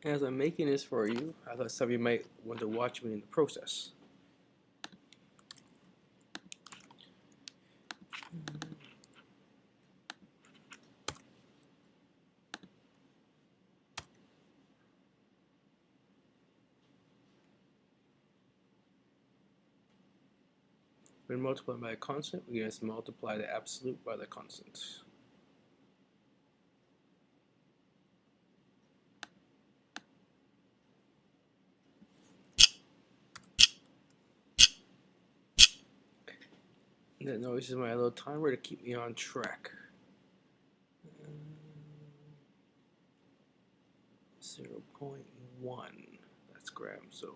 As I'm making this for you, I thought some of you might want to watch me in the process. When multiplied by a constant, we just multiply the absolute by the constant. That noise is my little timer to keep me on track. 0.1, that's grams, so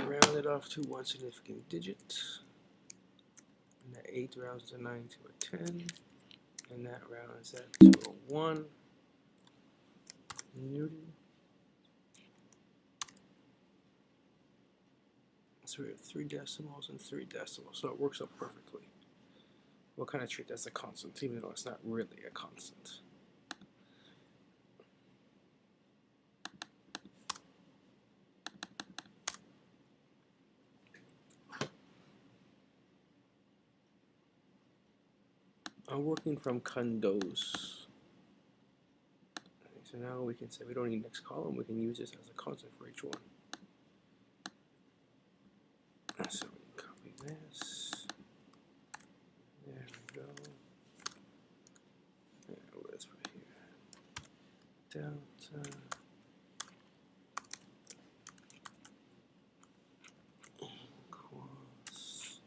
round it off to one significant digit, and that 8 rounds to 9 to a 10, and that rounds that to a 1 Newton. So we have 3 decimals and 3 decimals, so it works out perfectly. We'll kind of treat that as a constant, even though it's not really a constant. I'm working from condos. So now we can say we don't need next column, we can use this as a constant for each one. So we can copy this. There we go. Let's put here. Delta equals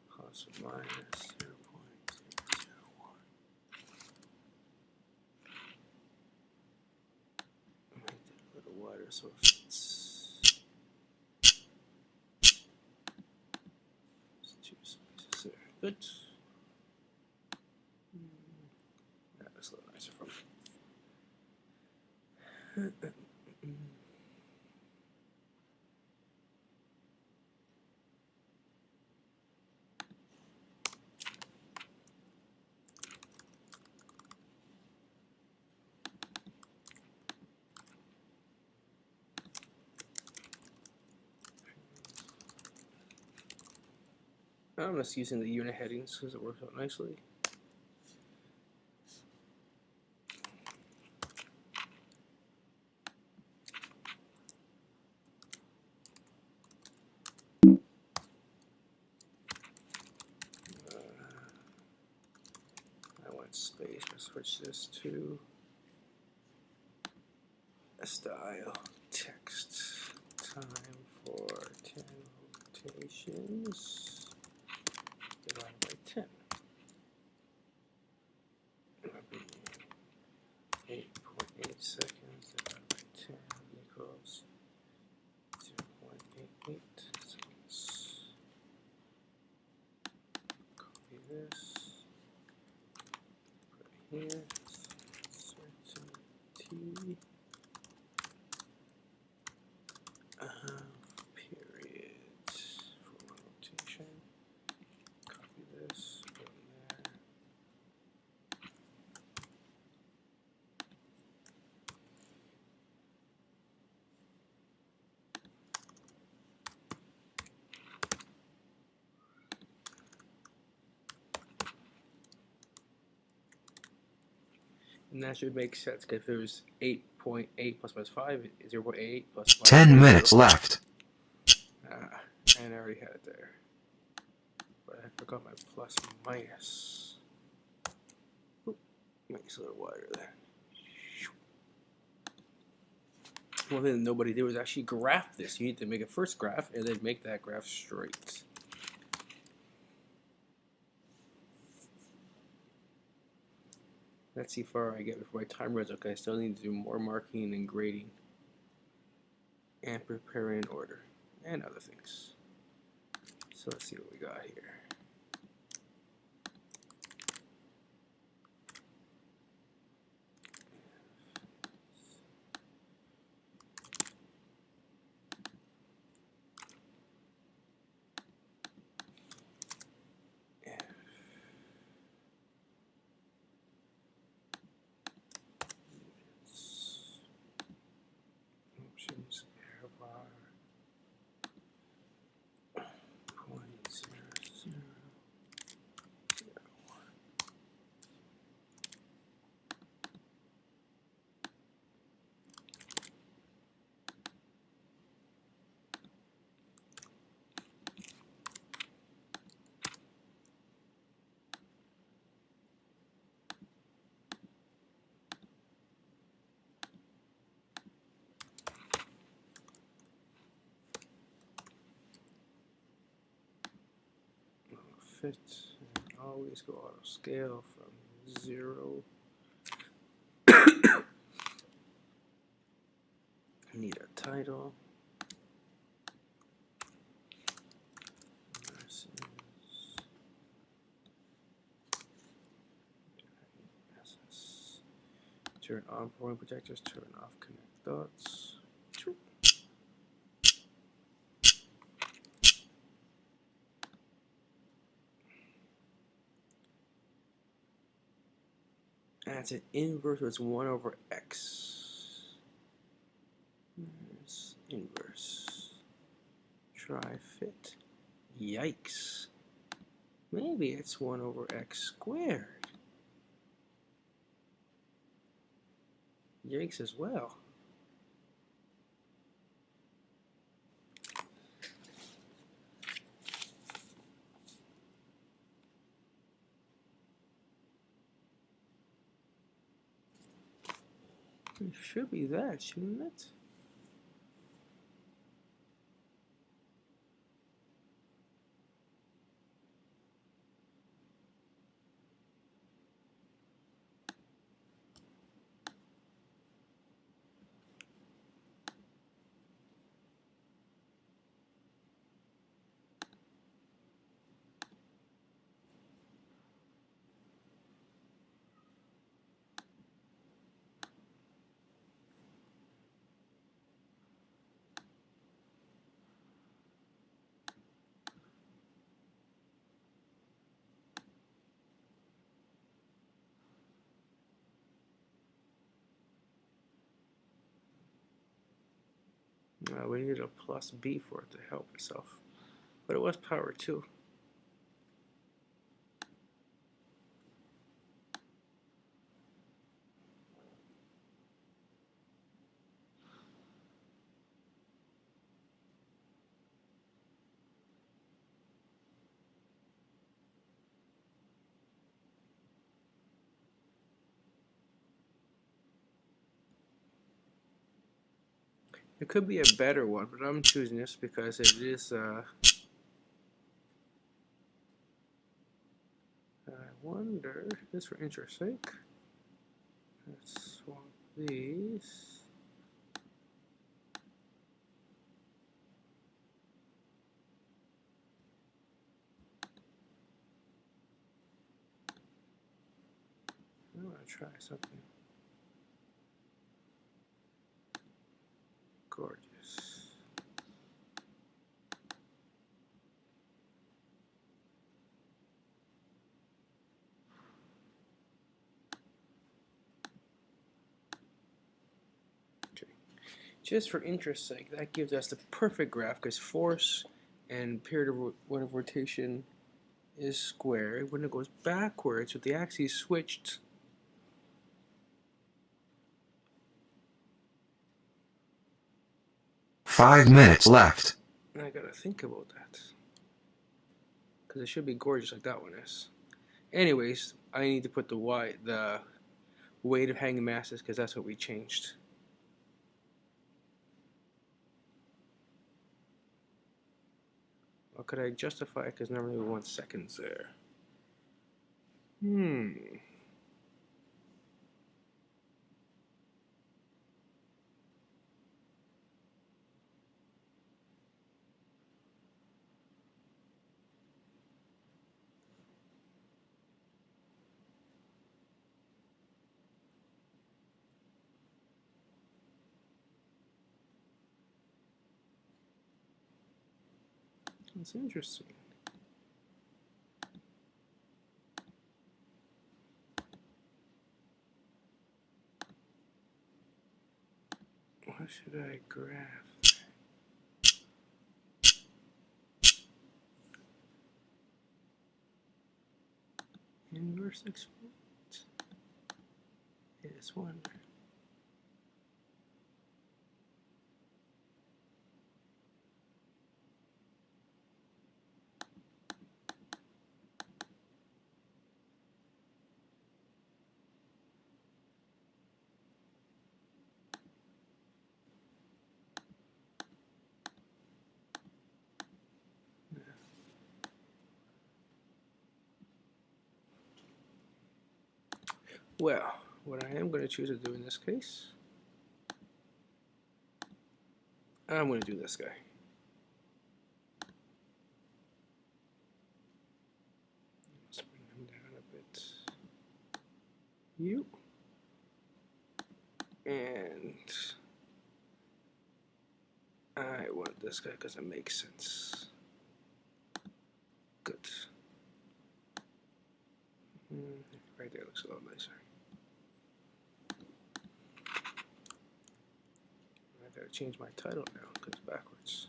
plus or minus 0.001. Make that a little wider so it fits. There's 2 spaces there. Good. That looks a little nicer for me. I'm just using the unit headings because it works out nicely. I want space. I'll switch this to a style text. Time for 10 rotations divided by 10. It would be 8.8 seconds divided by 10 equals 0.88 seconds. Copy this. Put it here. Certainty. Period for one rotation. Copy this, go in there. And that should make sense because if it was 8.8 plus minus 5, 0.88 plus 10 minutes left. And I already had it there. But I forgot my plus minus. Oop, makes it a little wider there. One thing that nobody did was actually graph this. You need to make a first graph and then make that graph straight. Let's see how far I get before my time runs out. Okay, I still need to do more marking and grading and preparing in order and other things. So let's see what we got here. Options error .0001. Fit and always go auto scale from 0. I need a title. Turn on point protectors, turn off connect dots. And it's an inverse, so it's 1 over x. There's inverse. Try fit. Yikes. Maybe it's 1 over x squared. Yikes as well. It should be that, shouldn't it? We needed a plus b for it to help itself. But it was power 2. It could be a better one, but I'm choosing this because it is, I wonder, just for interest's sake, let's swap these. I want to try something gorgeous. Okay. Just for interest's sake, that gives us the perfect graph because force and period of rotation is squared. When it goes backwards with the axes switched, Five minutes left. I gotta think about that because it should be gorgeous like that one is. Anyways, I need to put the weight of hanging masses because that's what we changed. Or could I justify it because normally we want seconds there? That's interesting. What should I graph? Inverse exponent. This one. Well, what I am going to choose to do in this case, I'm going to do this guy. Let's bring them down a bit. You. And I want this guy because it makes sense. Good. Right there looks a lot nicer. I gotta change my title now because it's backwards.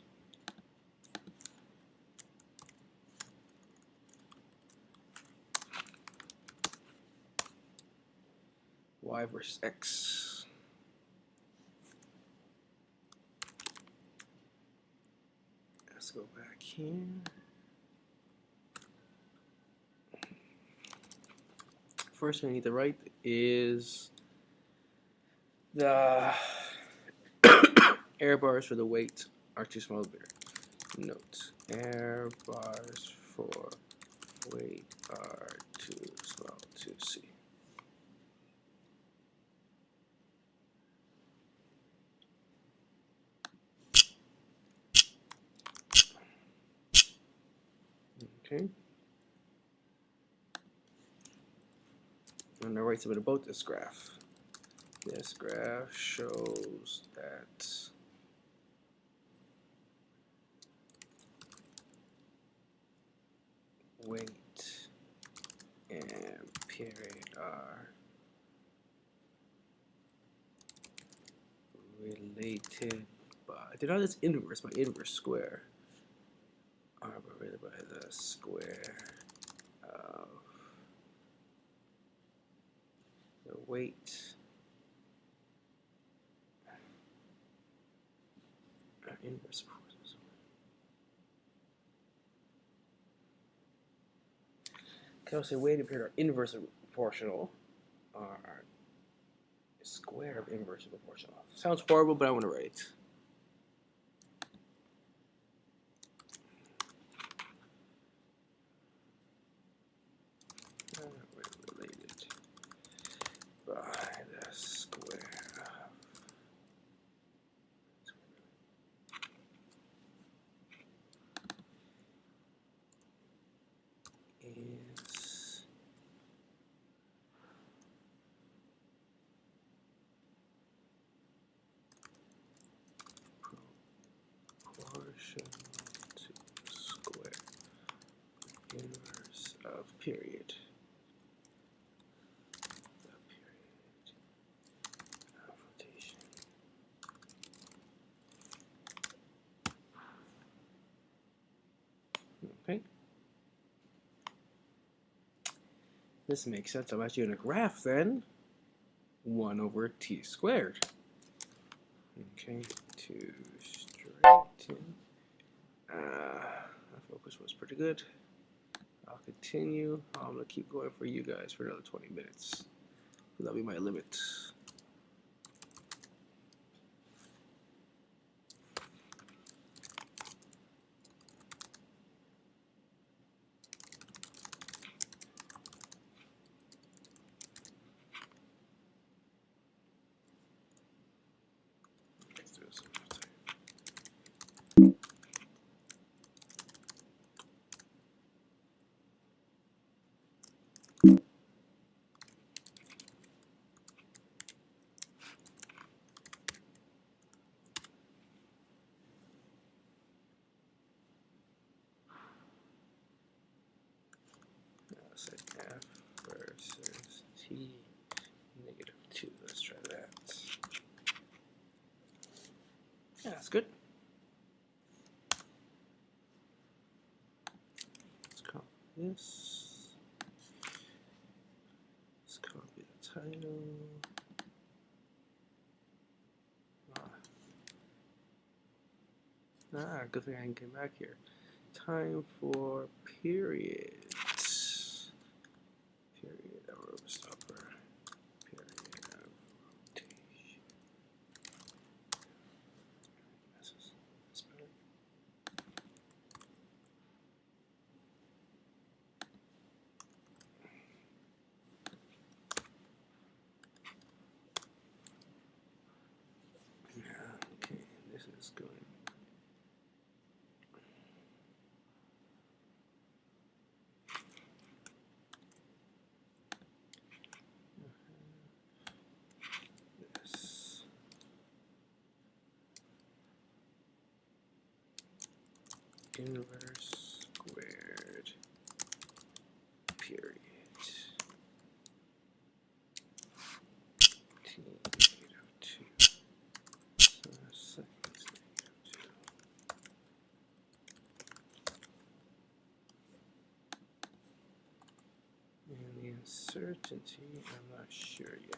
Y versus X. Let's go back here. First thing I need to write is the error bars for the weight are too small to bear. Note, error bars for weight are too small to see. Okay. I'm going to write something about this graph. This graph shows that weight and period are related by, they're not as inverse, by inverse square, are related by the square of the weight inverse forces. Can I say weight and period are inversely proportional, are square of inversely proportional. Sounds horrible, but I want to write it. Related by the square of is proportional to square inverse of period. The period of rotation. Okay. This makes sense. I'm actually going to graph then 1 over t squared. Okay, to straighten. That focus was pretty good. I'll continue. I'm going to keep going for you guys for another 20 minutes. That'll be my limit. Let's do this one more time. That's good. Let's copy this. Let's copy the title. Good thing I can get back here. Time for period. Period of overstopper. Period of rotation. That's better. Okay, this is going. This. Inverse squared period. T negative 2. So seconds negative 2. And the uncertainty, I'm not sure yet.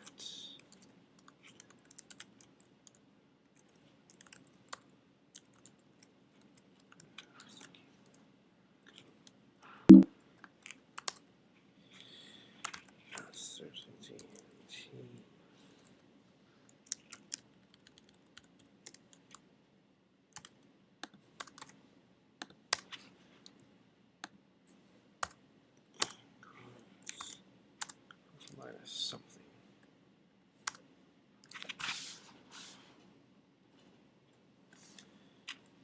Uncertainty T. Minus something.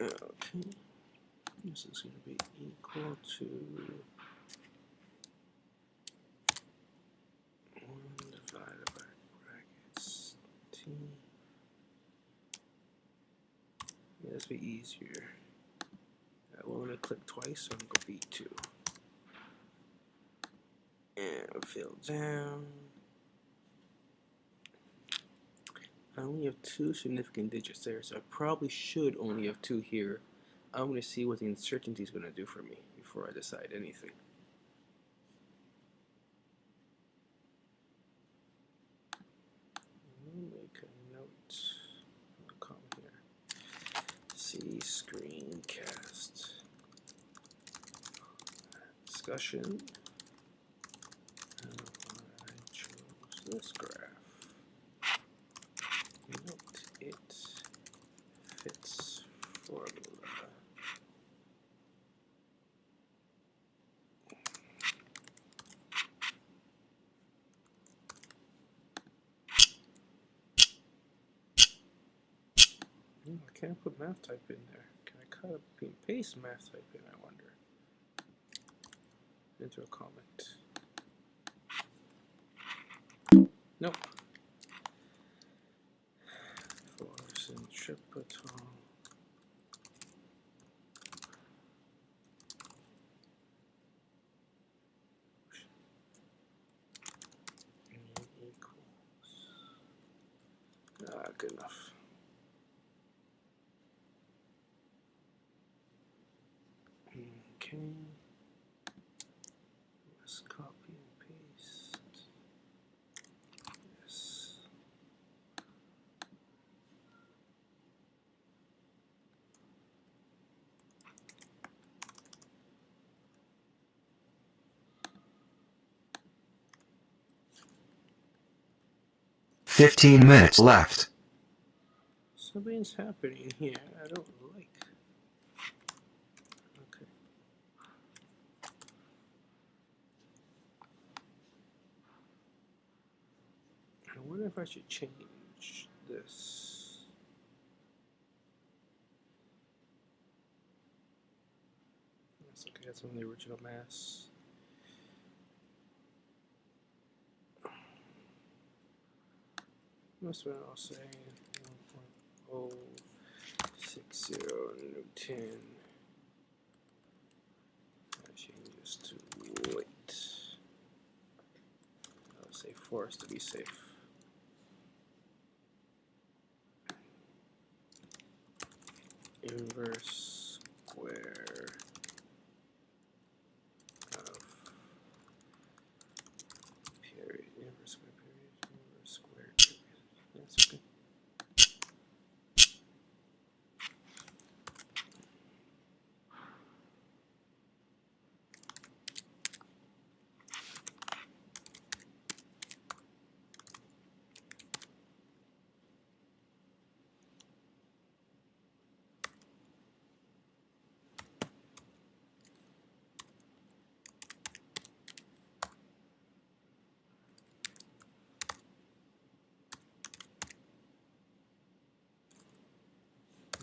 Okay, this is going to be equal to 1 divided by brackets T. Yeah, this will be easier. Well, I'm going to click twice, so I'm going to go B2. And fill down. I only have 2 significant digits there, so I probably should only have 2 here. I'm going to see what the uncertainty is going to do for me before I decide anything. Make a note. I'll come here. See screencast. Discussion. I chose this graph. Note it fits formula. I can't put math type in there. Can I cut and paste math type in, I wonder? Into a comment. Nope. For centripetal. Equals. Good enough. Okay. Let's copy and paste this. Fifteen minutes left. Something's happening here I don't like. Okay. I wonder if I should change this. That's okay, that's on the original mass. That's what I'll say. 1.060 Newton. That changes to weight. I'll say force to be safe. inverse square of period, inverse square period, inverse square period. That's okay.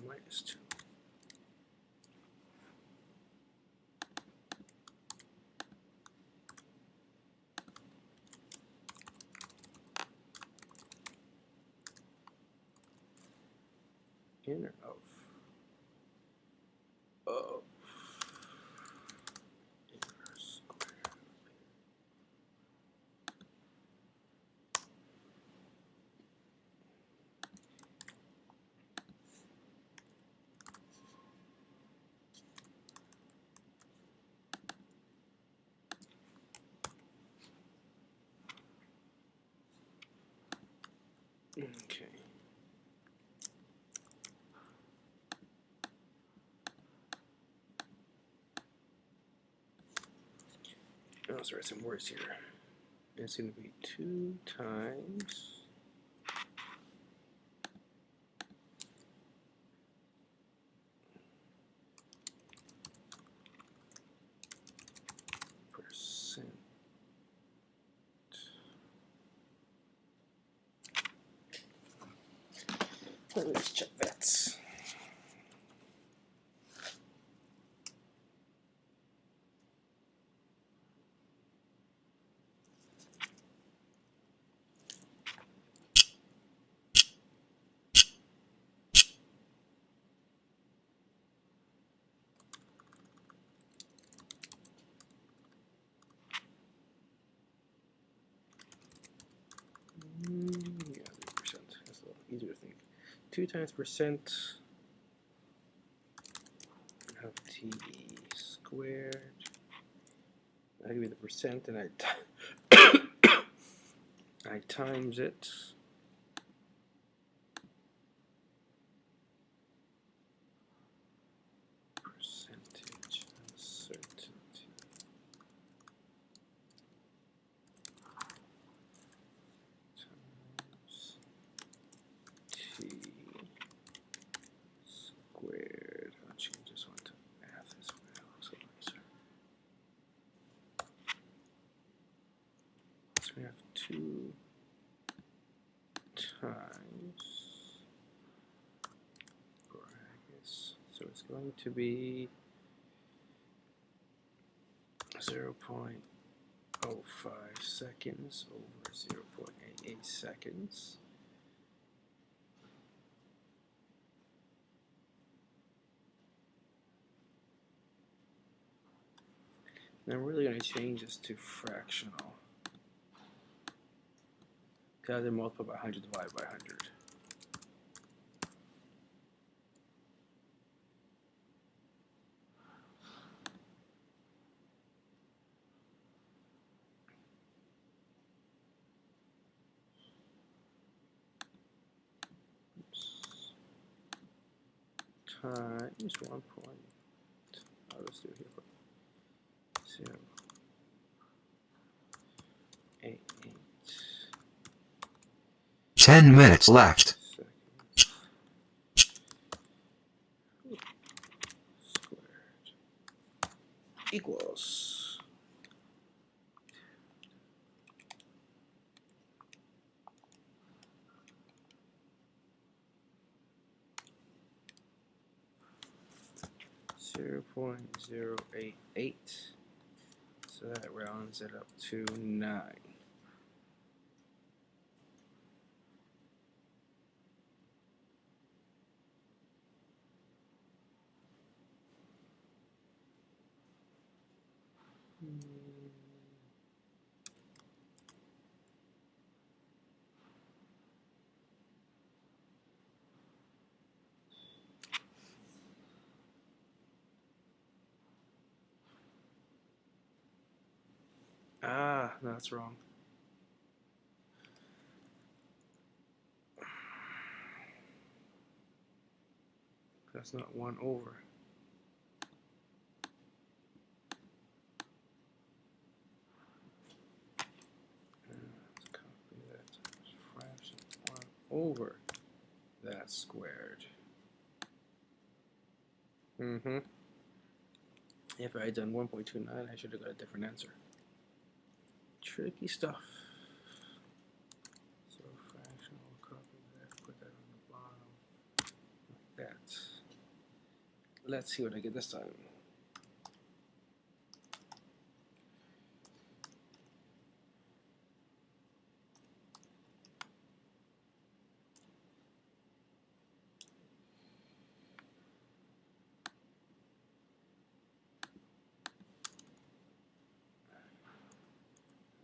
Minus 2. Inner of inverse square. Okay. Let's write some words here. It's going to be 2 times percent. Let me just check that. Yeah, percent. That's a little easier to think. 2 times percent of t squared. That give me the percent, and I times it. Percentage uncertainty. Times t squared. I'll change this one to math as well, so nicer. So we have 2 times brackets. So it's going to be 0.05 seconds over 0.88 seconds. Now I'm really going to change this to fractional. Because I multiply by 100 divided by 100. Times 1 point. I'll just do it here. 0.88 10 minutes left. seconds squared equals 0.088. So that rounds it up to 9. Ah, no, that's wrong. That's not 1 over. Let's copy that fraction 1 over that squared. If I had done 1.29, I should have got a different answer. Tricky stuff. So fraction, we'll copy that, put that on the bottom, like that. Let's see what I get this time.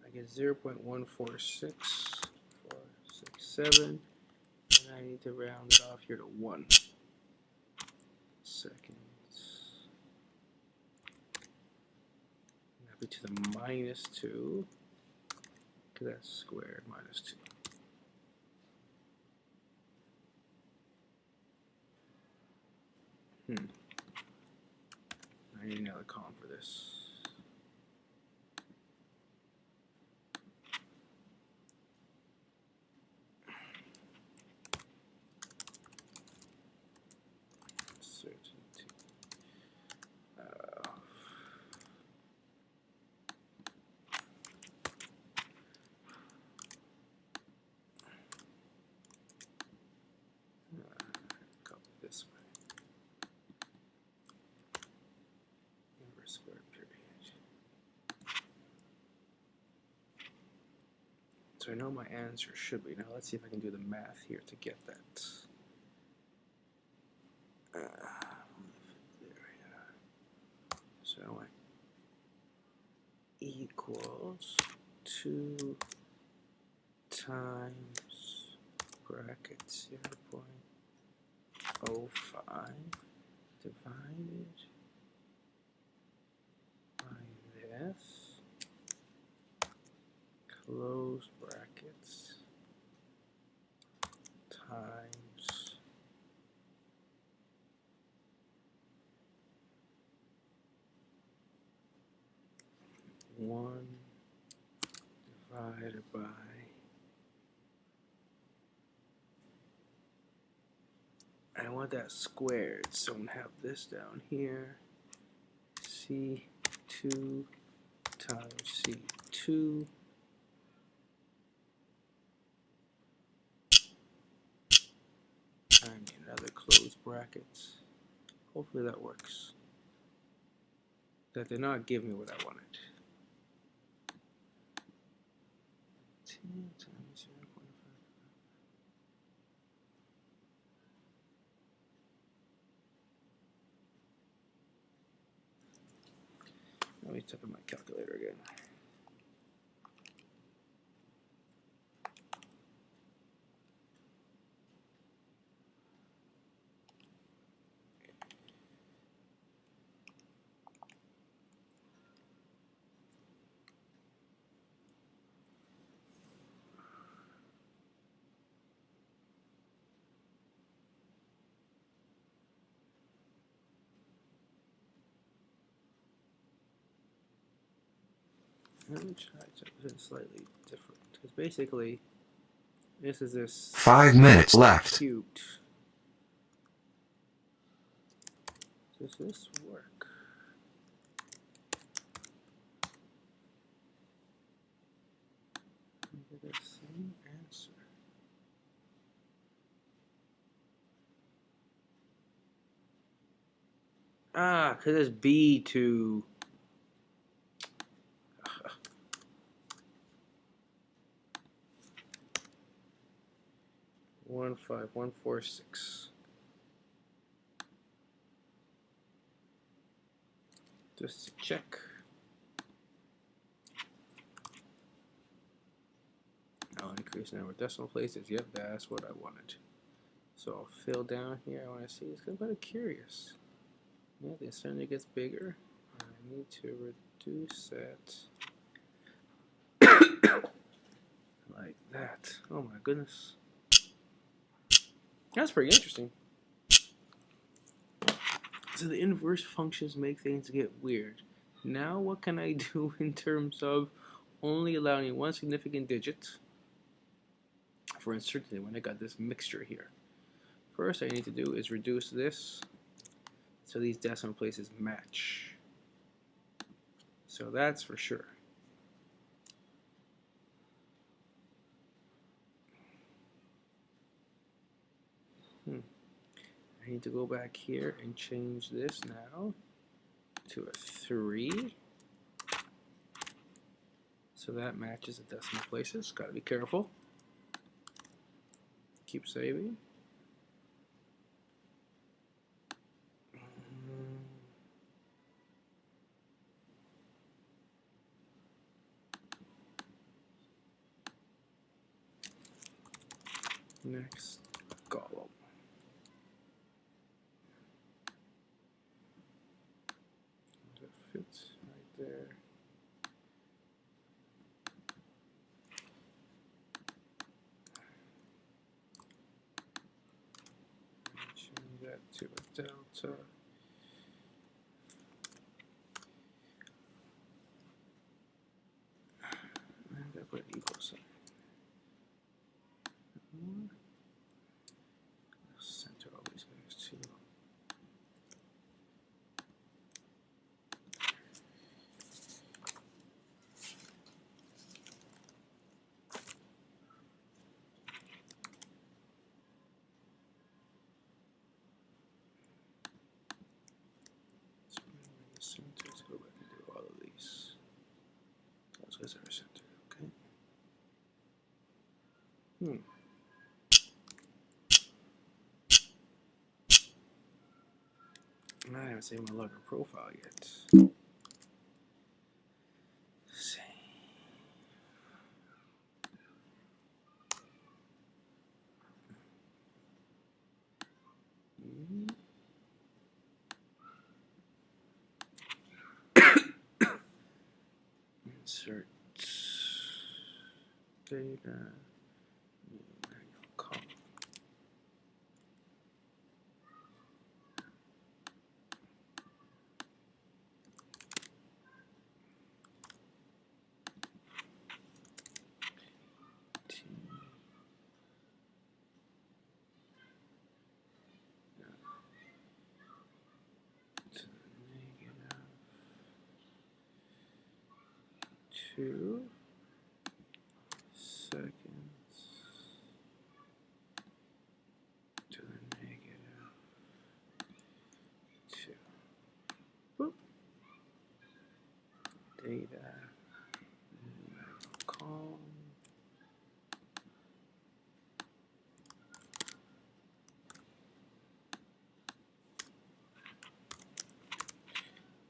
I get 0.146467, and I need to round it off here to 1 seconds. That'd be to the -2, because that's squared -2. I need another column for this. Certainty. Copy this way. Inverse square period. So I know my answer should be. Now let's see if I can do the math here to get that. So I want equals 2 times bracket 0.05 divided by this, close brackets, times 1 divided by I want that squared, so I'm going to have this down here. C2 times C2 and another closed brackets. Hopefully that works. That did not give me what I wanted. 10 times 0.5. Let me type in my calculator again. Let me try something slightly different. Because basically, this is this 5 minutes left. cubed. Does this work? I get the same answer. Ah, because it's B2. 15146. Just to check. I'll increase the number of decimal places. Yep, that's what I wanted. So I'll fill down here. I want to see. It's kind of curious. Yeah, the uncertainty gets bigger. I need to reduce that Like that. Oh my goodness. That's pretty interesting. So the inverse functions make things get weird. Now what can I do in terms of only allowing one significant digit for uncertainty when I got this mixture here? First I need to do is reduce this so these decimal places match. So that's for sure. I need to go back here and change this now to a 3. So that matches the decimal places. Gotta be careful. Keep saving. Next column. That fits right there. Change that to a delta. I'm gonna put an equal sign. Center all these guys too. So the centers, go back and do all of these. Those guys are centered, okay? I haven't saved my logger profile yet. Save. Insert data. New manual column. T. To negative 2 seconds to the negative 2. Boop. Data. New manual column.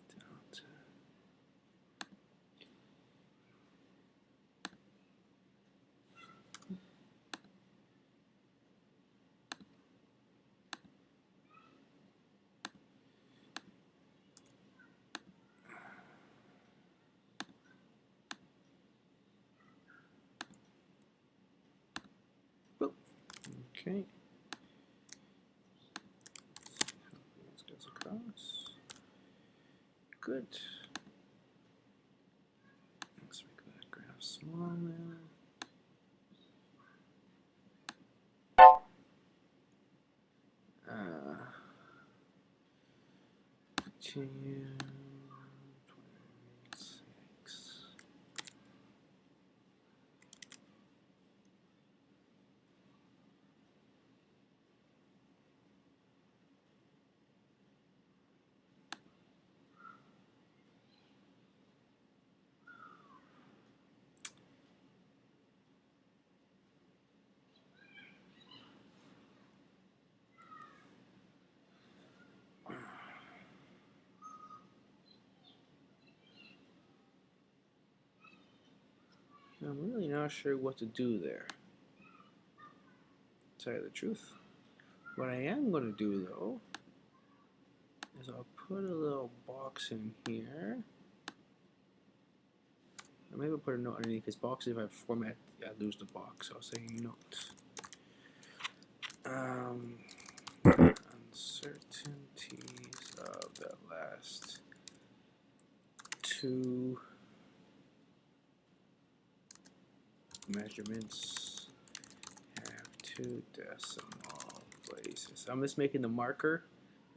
Delta. Boop. Okay. This goes across. Good. Let's make that graph small now. Continue. 26. I'm really not sure what to do there, to tell you the truth. What I am going to do though is I'll put a little box in here. maybe I'll put a note underneath his box. If I format, I lose the box. I'll say note. Uncertainties of the last two measurements have two decimal places. I'm just making the marker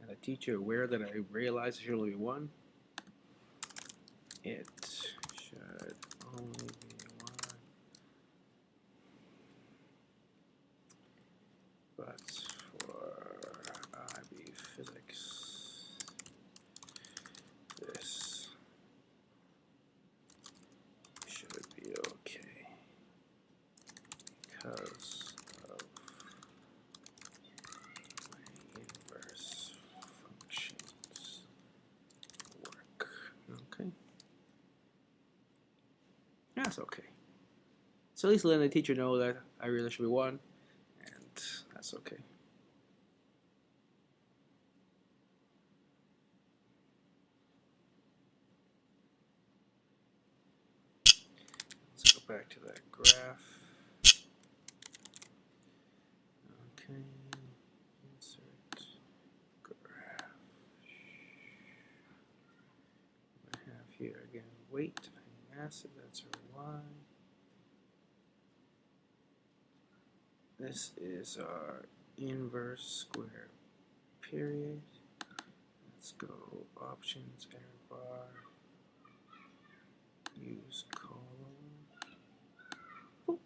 and the teacher aware that I realize there should only be one. It should only be one, but for IB physics, this should be okay because of my inverse functions work. Okay. That's okay. So at least letting the teacher know that I really should be one, and that's okay. Let's go back to that graph. Okay, insert graph. I have here again weight, massive, that's our y. This is our inverse square period. Let's go options, error bar, use column. Boop.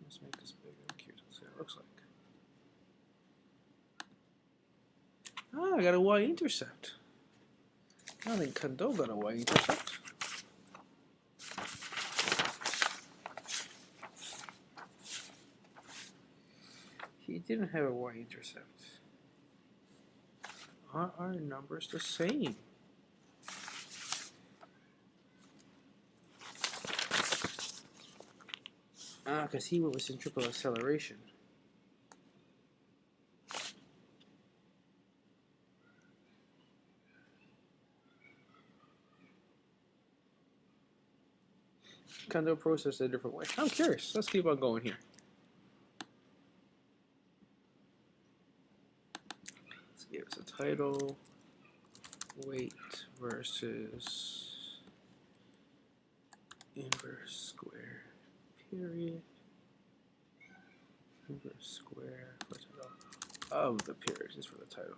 Let's make this bigger. I'm curious to see what it looks like. Ah, I got a y-intercept. I don't think Kondo got a y-intercept. He didn't have a y-intercept. Are our numbers the same? Ah, because he went with centripetal acceleration. Kondo processed a different way. I'm curious. Let's keep on going here. Let's give us a title. Weight versus inverse square period. Inverse square of the period is for the title.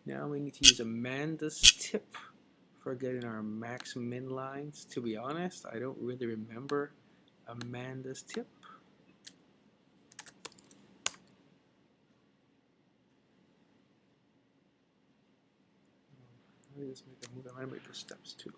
Now we need to use Amanda's tip for getting our max min lines. To be honest, I don't really remember Amanda's tip. Let me just make a move. I might make the steps too.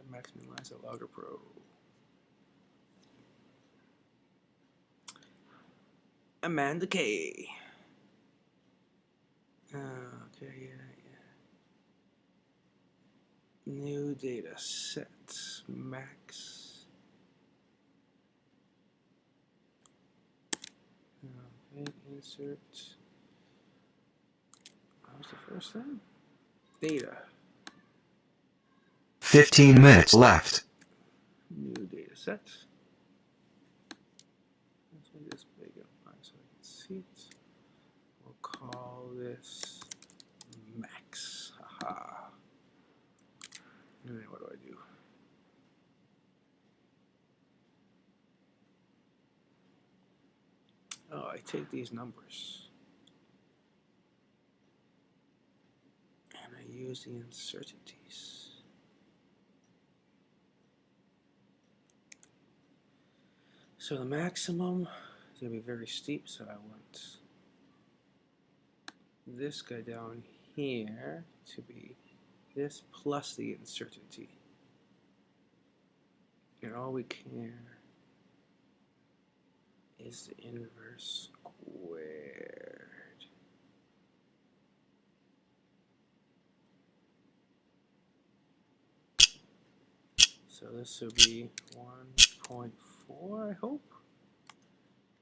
Max min lines at Logger Pro. Amanda K. Okay, yeah. New data set. Max. Okay, insert. What was the first thing? Data. 15 minutes left. New data set. Let's make this bigger so I can see it. We'll call this max. Haha. And then what do I do? Oh, I take these numbers and I use the uncertainties. So the maximum is going to be very steep, so I want this guy down here to be this plus the uncertainty. And all we care is the inverse squared. So this will be 1.4, I hope.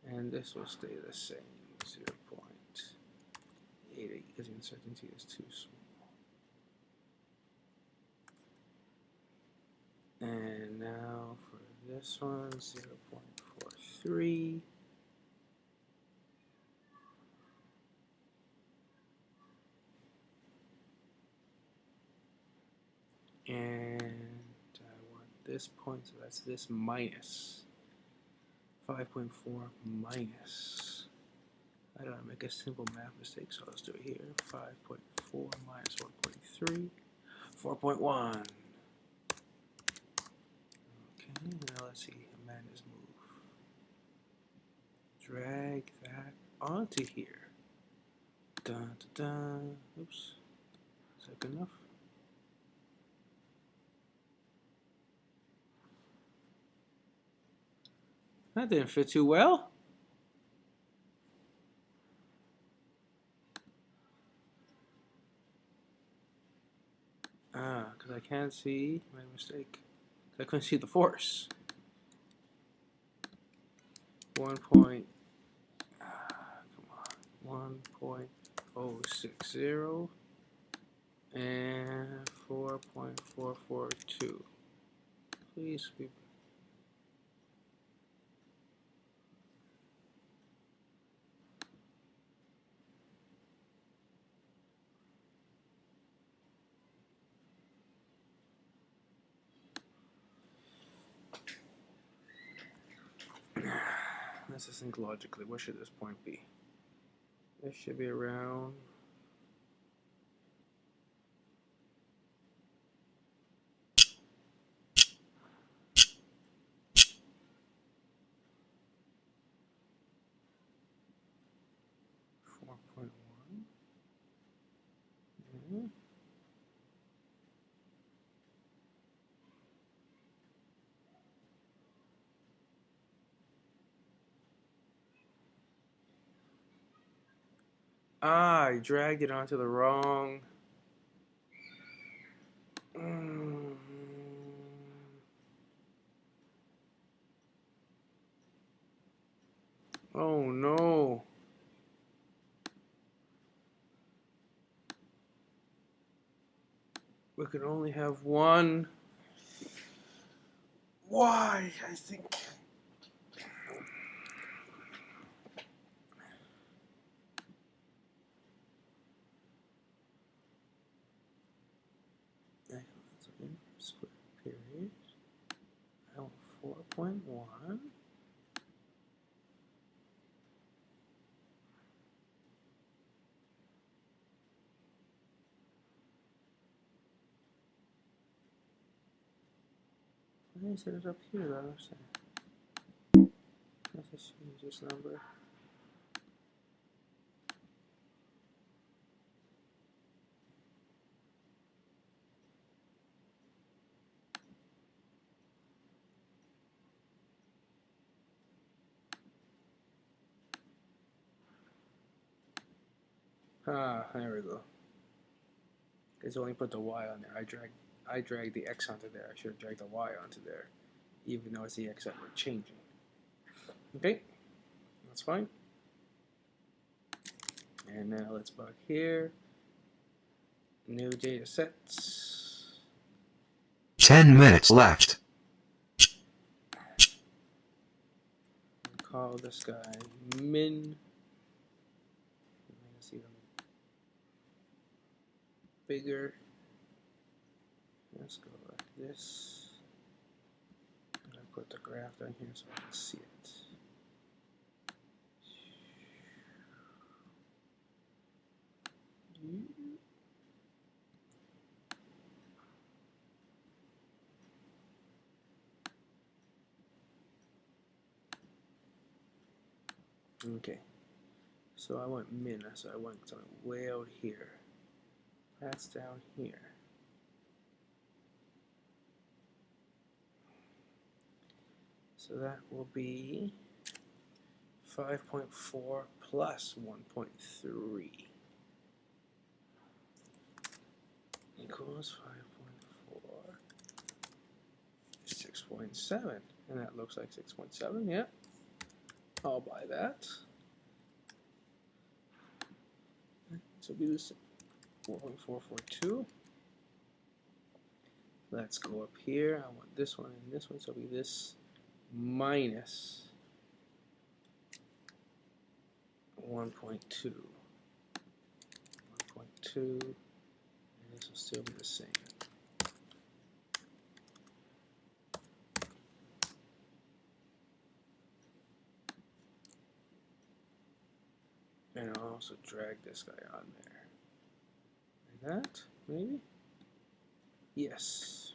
And this will stay the same, 0.88, because the uncertainty is too small. And now for this one, 0.43. And I want this point, so that's this minus 5.4 minus. I don't want to make a simple math mistake, so let's do it here. 5.4 minus 1.3, 4.1. Okay, now let's see Amanda's move. Drag that onto here. Dun, dun, dun. Oops. Is that good enough? That didn't fit too well. Because I can't see my mistake. I couldn't see the force. 1.060 and 4.442. Please be. Let's just think logically. What should this point be? This should be around 4.1. I dragged it onto the wrong. Oh no. We could only have one. Why? I think. Square period. I want 4.1. Why is it up here? I don't understand. Let's just change this number. There we go. It's only put the y on there. I dragged the x onto there. I should have dragged the y onto there, even though it's the x that we're changing. Okay, that's fine. And now let's bug here. New data sets. 10 minutes left. Call this guy min. Let's see them bigger. Let's go like this. And I put the graph down here so I can see it. Okay, so I went min, so I went something way out here. That's down here. So that will be 5.4 plus 1.3 equals 5.4 6.7, and that looks like 6.7. Yeah, I'll buy that. So it'll be this 4.442. Let's go up here. I want this one and this one, so it'll be this minus 1.2. 1.2, and this will still be the same. And I'll also drag this guy on there. Like that, maybe? Yes.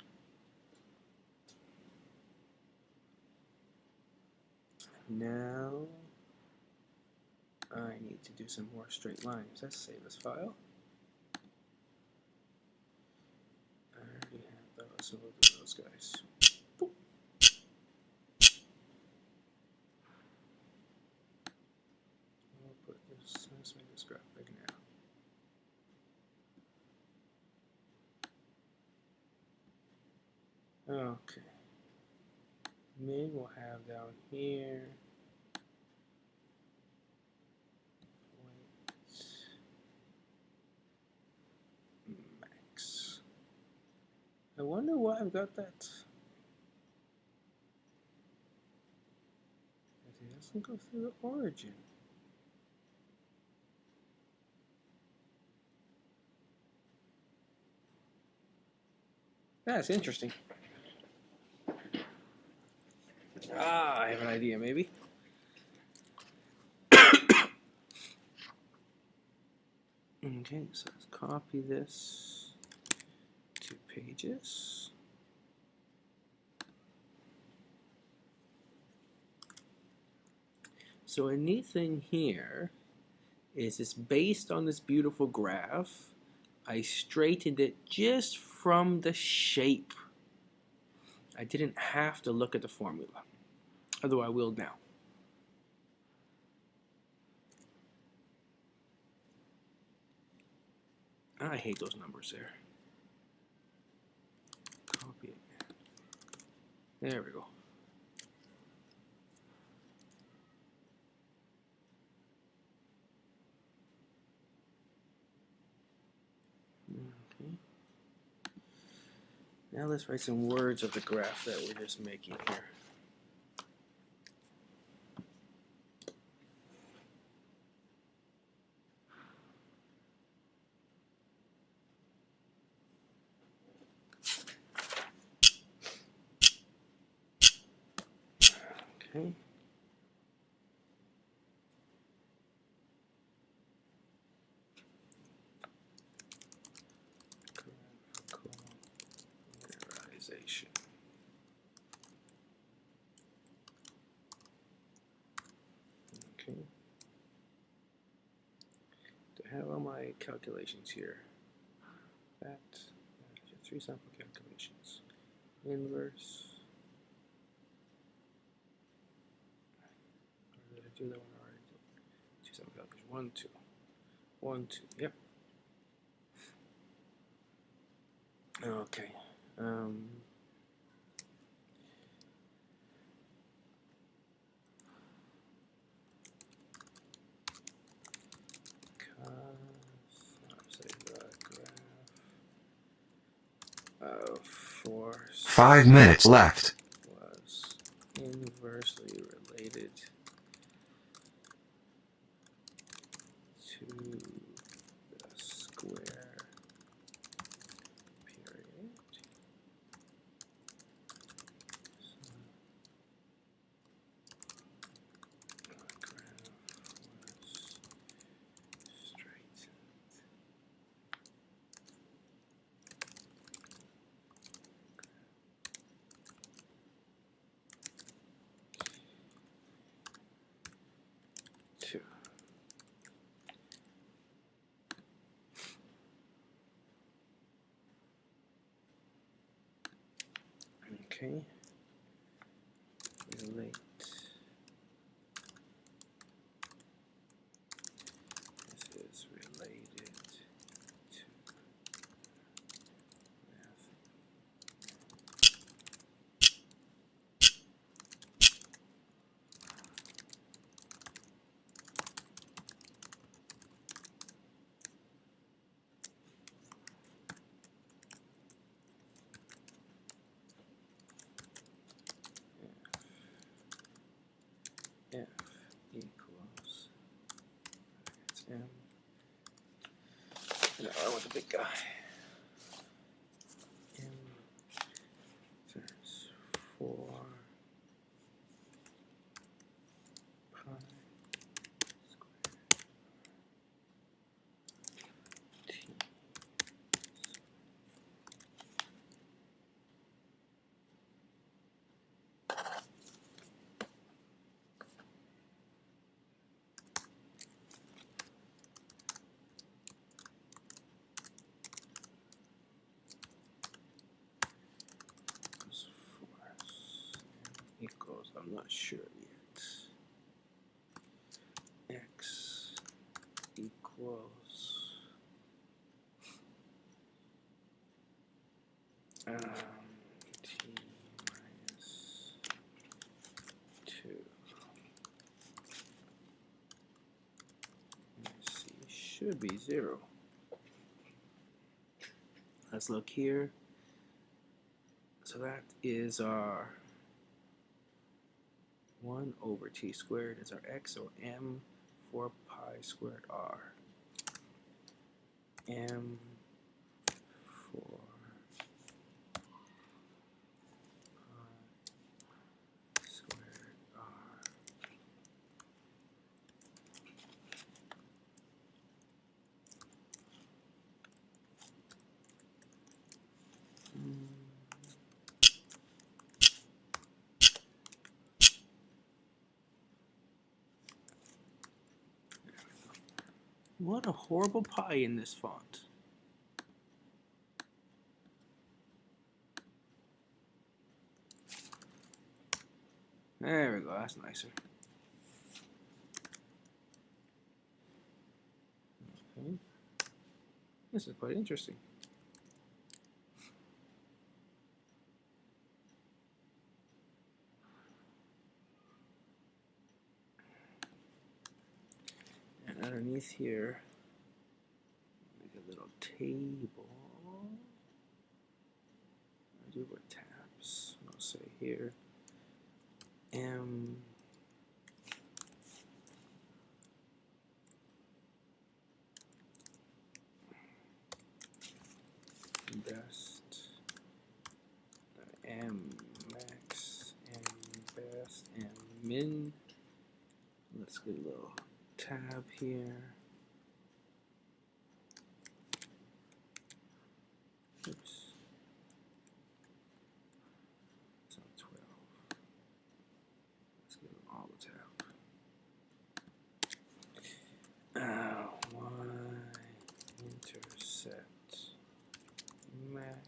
Now I need to do some more straight lines. Let's save this file. I already have those, so we'll do those guys. Boop. We'll put this, let's make this graph big now. Okay. Min we'll have down here. Max. I wonder why I've got that. It doesn't go through the origin. That's interesting. Ah, I have an idea, maybe. Okay, so let's copy this 2 pages. So a neat thing here is it's based on this beautiful graph. I straightened it just from the shape. I didn't have to look at the formula, although I will now. I hate those numbers there. Copy it. There we go. Okay. Now let's write some words of the graph that we're just making here. Okay. Graphical linearization. Okay. To have all my calculations here. That 3 sample calculations. Inverse. Or did I do that one already? 2 sample calculations. 1, 2. 1, 2. Yep. Okay. Say the graph of force 5 minutes left. was inversely related to the square period. So the graph was straightened. Two. Okay. Related F equals, it's M. No, I want the big guy. M times 4 pi squared T. Force equals, I'm not sure yet. X equals T minus 2. Let's see, should be 0. Let's look here. So that is our 1 over t squared is our x, or m 4 pi squared r. M 4 pi squared r. What a horrible pie in this font. There we go, that's nicer. Okay. This is quite interesting. And underneath here, make a little table. I do with tabs. I'll say here M best, M max, M best, M min. Let's get a little tab here. Oops. So 12. Let's give them all the tab. Y-intercept max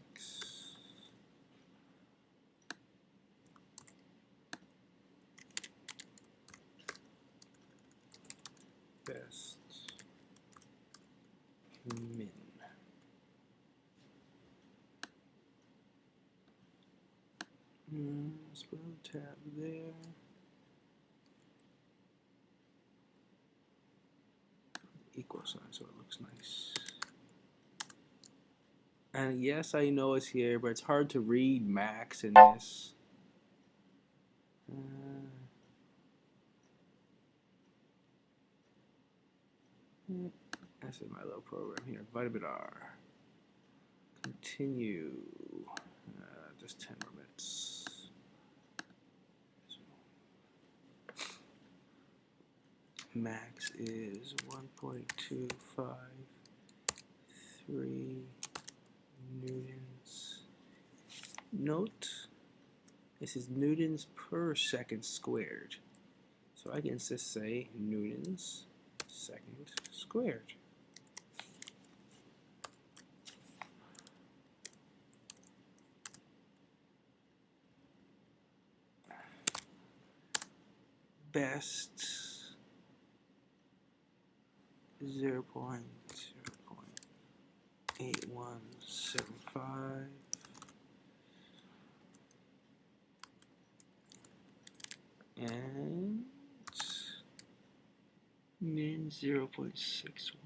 best min. Let's put a tab there. Equal sign so it looks nice. And yes, I know it's here, but it's hard to read max in this. That's in my little program here. Vitamin R. Continue. Just 10 more minutes. Max is 1.253 newtons. Note, this is newtons per second squared. So I can just say newtons second squared. Best 0.8175 and min 0.61.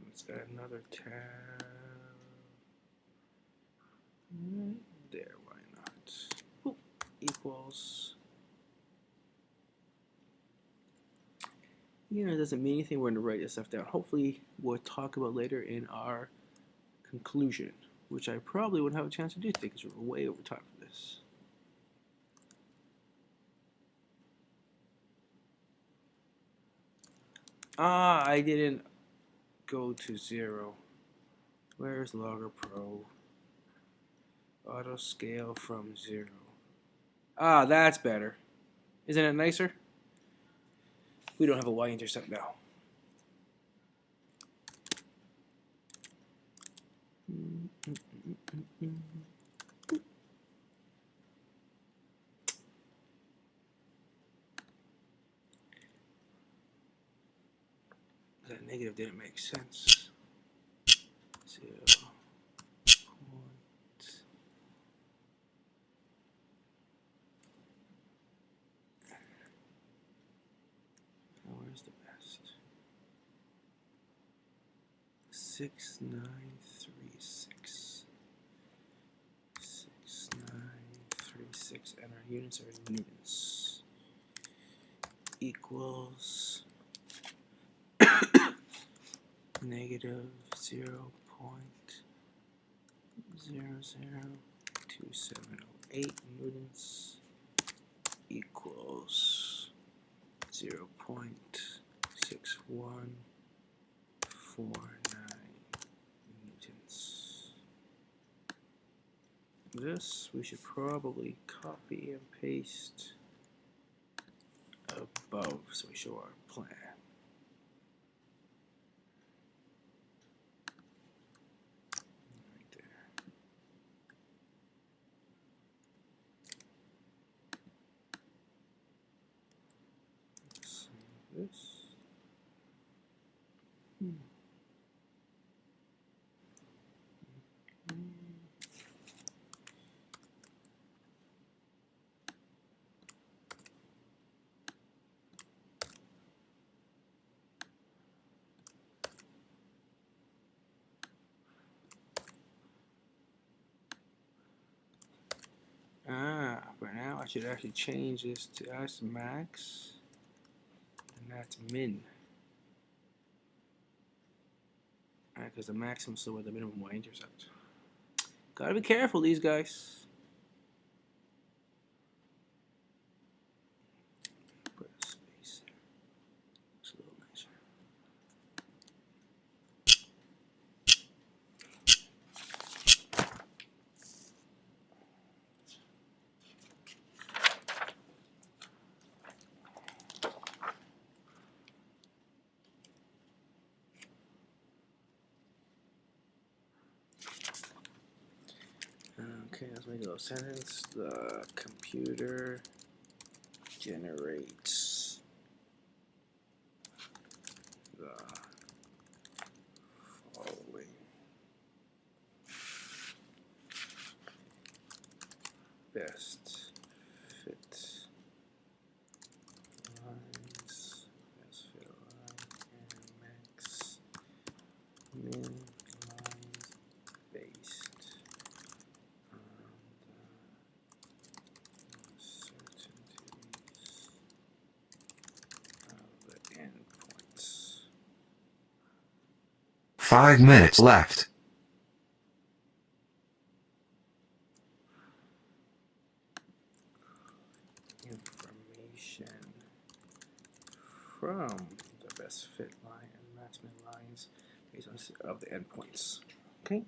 Let's add another another tab. There, why not? Oop, equals. You know, it doesn't mean anything. We're going to write this stuff down. Hopefully, we'll talk about later in our conclusion, which I probably wouldn't have a chance to do today because we're way over time for this. Ah, I didn't go to 0. Where's Logger Pro? Auto scale from 0. Ah, that's better. Isn't it nicer? We don't have a y-intercept now. That negative didn't make sense. 0. Where's the best? 6936. 6936, and our units are newtons. Equals negative 0.002708 newtons equals 0.6149 newtons. This we should probably copy and paste above so we show our plan. Right there. Let's save this. For now I should actually change this to S max, and that's min. Alright, because the maximum is still with the minimum y-intercept. Gotta be careful, these guys. Put a space there. Looks a little nicer. Okay, let's make a little sentence. The computer generates the following best fit lines, best fit line, and max min lines based on the certainties of the endpoints. 5 minutes left. Information from the best fit line and max min lines based on of the endpoints. Okay.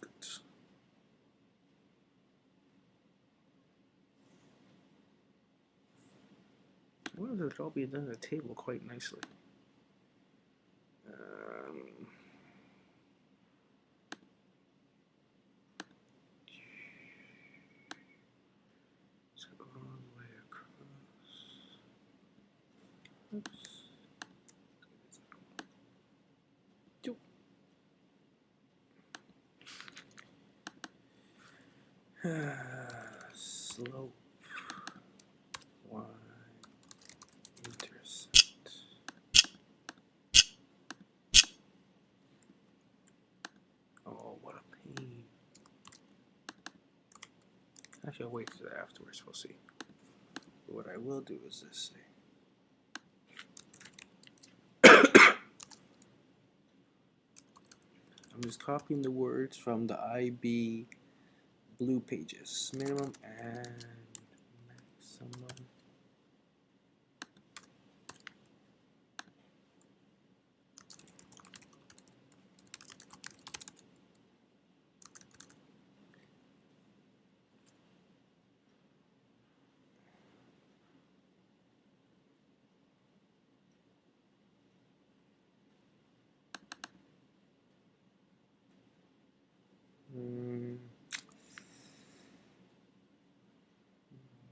Good. I wonder if it'll all be done in a table quite nicely. So all the way across. Oops. Slope y intercept Actually, I'll wait for that afterwards. We'll see. But what I will do is this. I'm just copying the words from the IB blue pages. Minimum and maximum.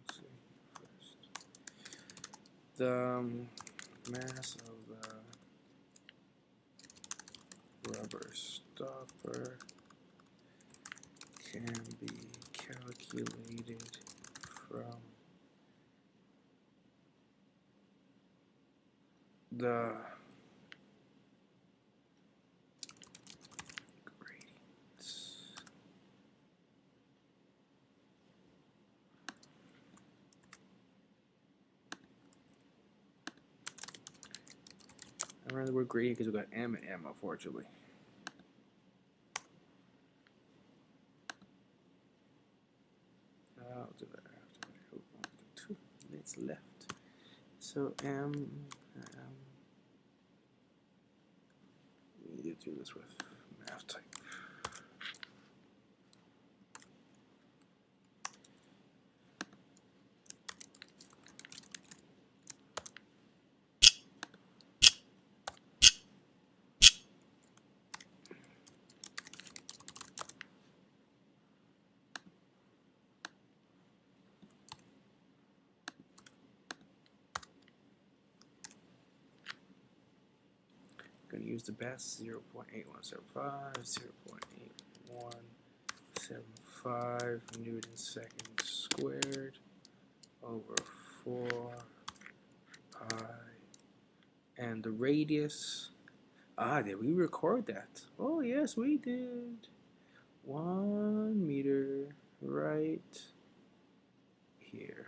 Let's see first. The mass of the rubber stopper can be calculated from the gradients. I remember the word gradient because we got M and M, unfortunately. I'll do that after. 2 minutes left. So M, we need to do this with math type. Going to use the best 0.8175, 0.8175 Newton seconds squared over 4 pi. And the radius, did we record that? Oh yes, we did. 1 meter right here.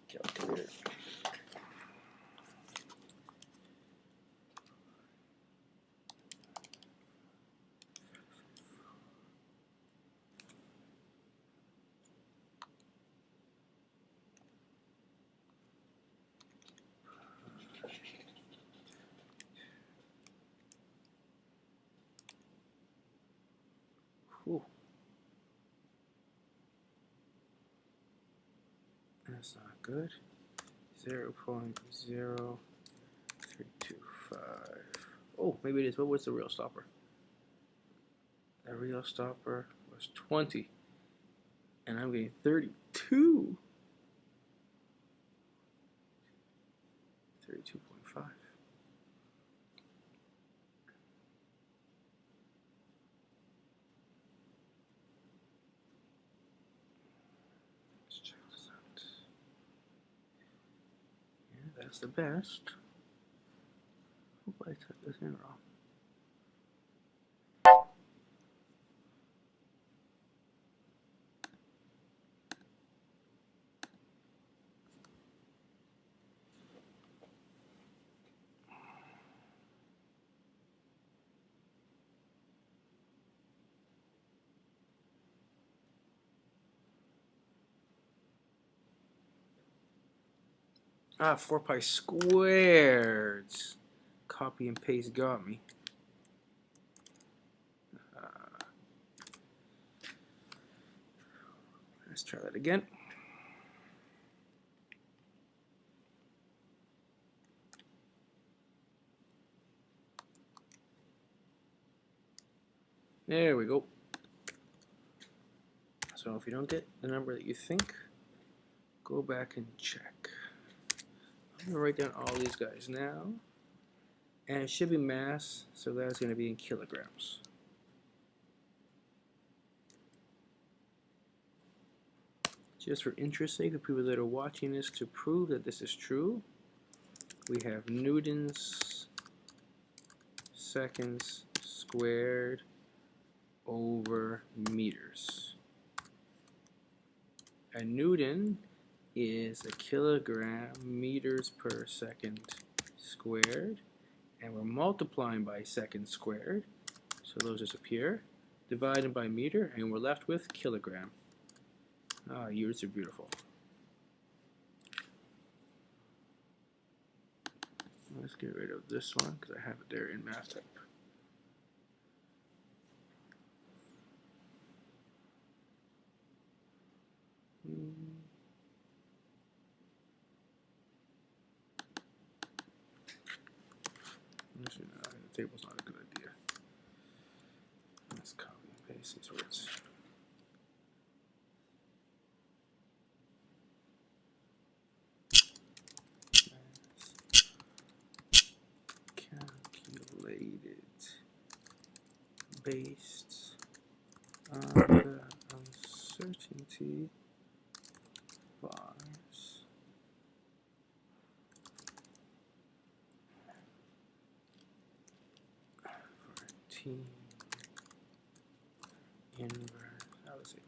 Calculator. Whew. That's not good. 0.0325. Oh, maybe it is. What was the real stopper? The real stopper was 20. And I'm getting 32. 32.5. Let's check this out. Yeah, that's the best. Hope I typed this in wrong. Ah, 4 pi squared. Copy and paste got me. Let's try that again. There we go. So if you don't get the number that you think, go back and check. I'm going to write down all these guys now. And it should be mass, so that's going to be in kilograms. Just for interest sake, the people that are watching this to prove that this is true, we have newtons seconds squared over meters. A newton is a kilogram meters per second squared, and we're multiplying by seconds squared, so those disappear, divided by meter, and we're left with kilogram. Ah, units are beautiful. Let's get rid of this one because I have it there in math type. Actually, no, the table's not a good idea. Let's copy and paste these words. Calculated based on the uncertainty bars. For T inverse, how is it?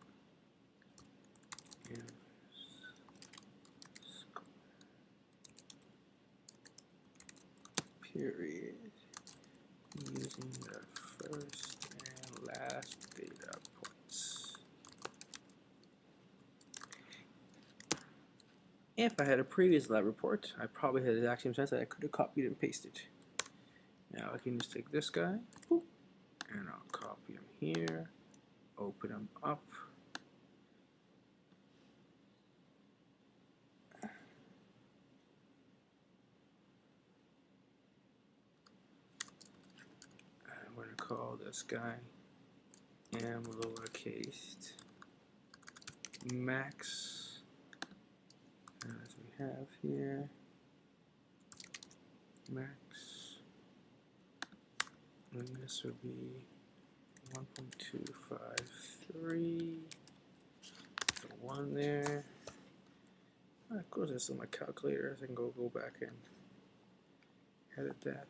Inverse square period using the first and last data points. If I had a previous lab report, I probably had the exact same sense that I could have copied and pasted. Now I can just take this guy, boop, and I'll copy him here, open him up. I'm going to call this guy m lowercase max, as we have here, max, and this would be 1.253, the 1 there. Of course, that's on my calculator, so I can go back and edit that.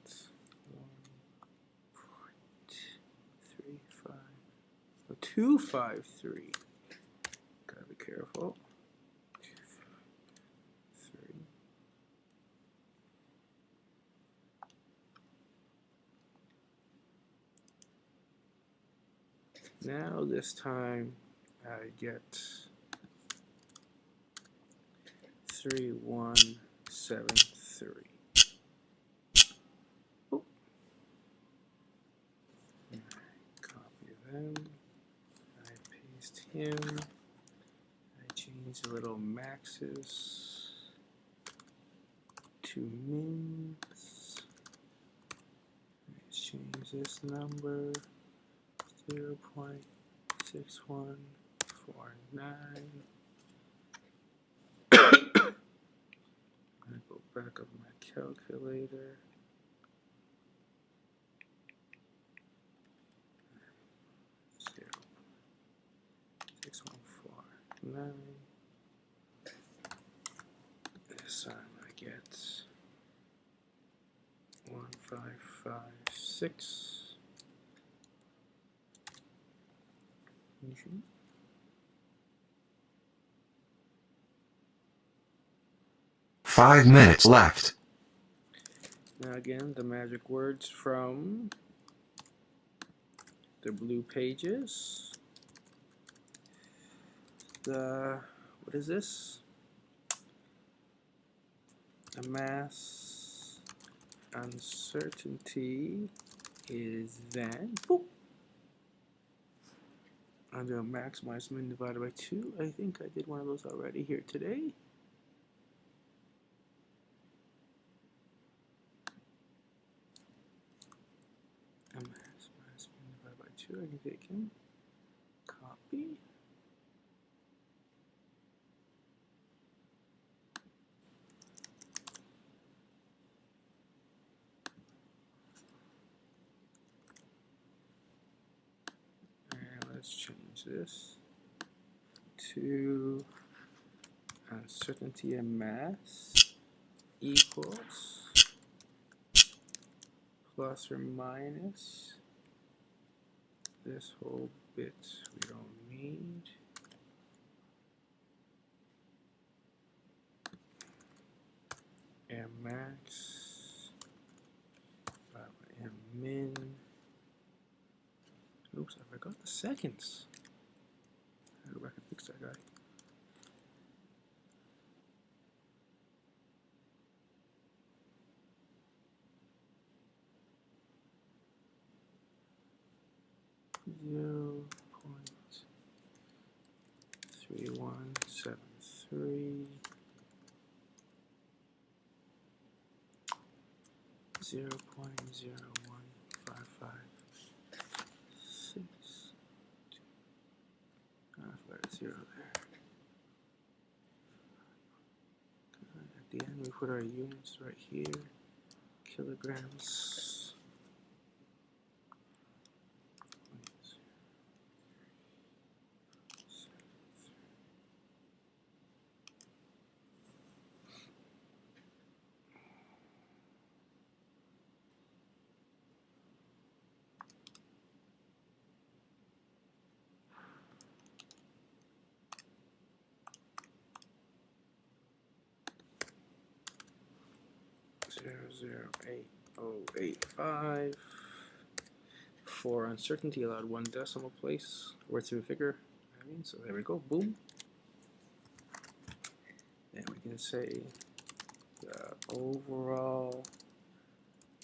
1.35, 253. Gotta be careful. 253. Now this time I get 3173. Oh. I copy them. I paste him. I change the little maxes to mins. Let's change this number 0.6149. I go back up my calculator. 0.6149. This time I get 1556. 5 minutes left. Now again, the magic words from the blue pages. What is this? The mass uncertainty is then, boop, under max minus min divided by 2. I think I did one of those already here today. A max minus min divided by 2. I can take him, copy. Let's change this to uncertainty and mass equals plus or minus this whole bit we don't need. M max M min. Oops, I forgot the seconds. I'll go back and fix that guy. Zero point 3173 0.01556. I forgot a zero there. Good. At the end, we put our units right here. Kilograms. Zero zero 0.8085. For uncertainty, allowed one decimal place. Words to a figure. So there we go. Boom. And we can say the overall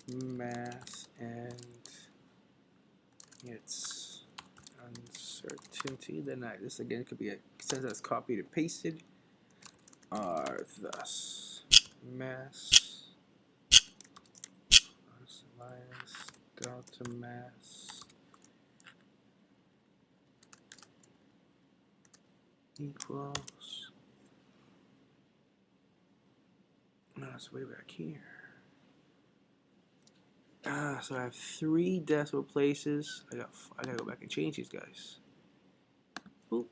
mass and its uncertainty. Then this again could be a since that's copied and pasted. Are thus mass plus minus delta mass equals. No, it's way back here. So I have 3 decimal places. I gotta go back and change these guys. Boop.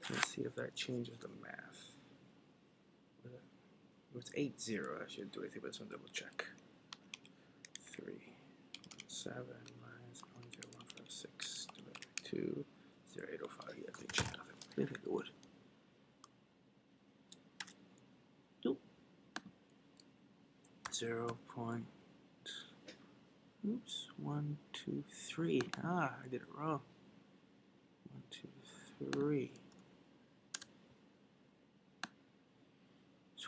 Let's see if that changes the math. It was 80. I shouldn't do anything, but let's double check. 3, 7 minus 0.0156 divided by 2, 0.805. Yeah, they change nothing. I think it would. Nope. 123. I did it wrong. 123.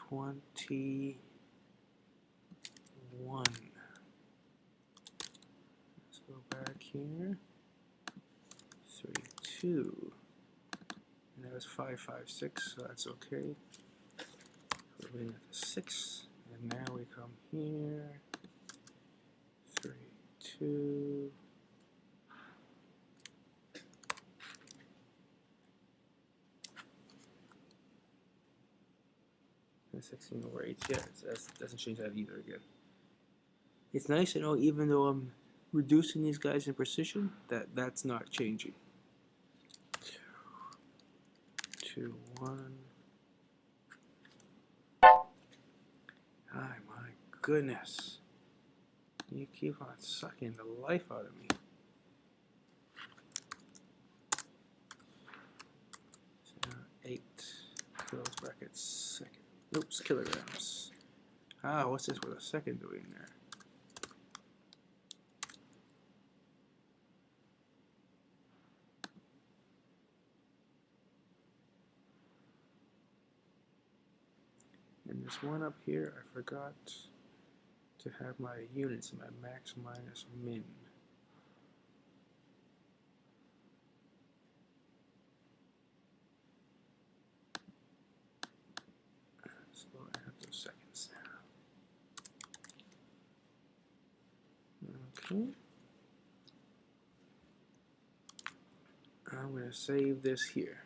21. Let's go back here. 32. And that was 556, so that's okay. We're in at the 6. And now we come here. 3, 2. And 16 over 8. Yeah, that doesn't change that either again. It's nice to know, even though I'm reducing these guys in precision, that's not changing. 2, 1. My goodness. You keep on sucking the life out of me. So 8 close brackets second. Oops, kilograms. What's this with a second doing there? And this one up here, I forgot to have my units, my max minus min. So I have those seconds now. Okay. I'm going to save this here.